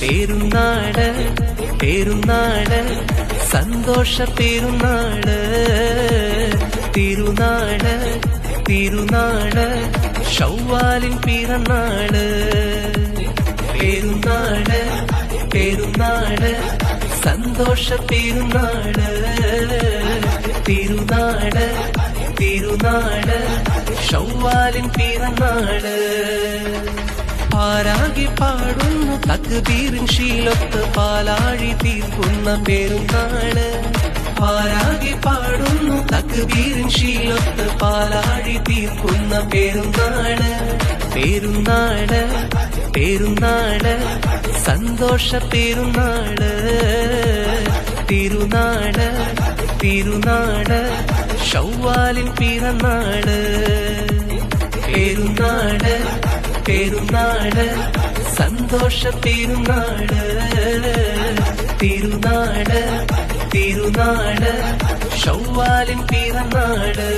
പെരുന്നാള് പെരുന്നാള് സന്തോഷ പെരുന്നാള് തിരുനാള് തിരുനാള് ശൗവാലിൻ പിറന്നാള് പെരുന്നാള് പെരുന്നാള് സന്തോഷ പെരുന്നാള് തിരുനാള് തിരുനാള് ശൗവാലിൻ പിറന്നാള് പാരാകി പാടുന്നു തക്ബീറിൻ ശീലൊത്ത് പാലാഴി തീർക്കുന്ന പെരുന്നാള് പാരാകി പാടുന്നു തക്ബീറിൻ ശീലൊത്ത് പാലാഴി തീർക്കുന്ന പെരുന്നാള് പെരുന്നാള് പെരുന്നാള് സന്തോഷ പെരുന്നാള് തിരുനാള് തിരുനാള് ശൗവാലിൻ പിറന്നാള് പെരുന്നാള് പെരുന്നാള് സന്തോഷ പെരുന്നാള് തിരുനാള് തിരുനാള് ശൗവാലിൻ പിറന്നാള്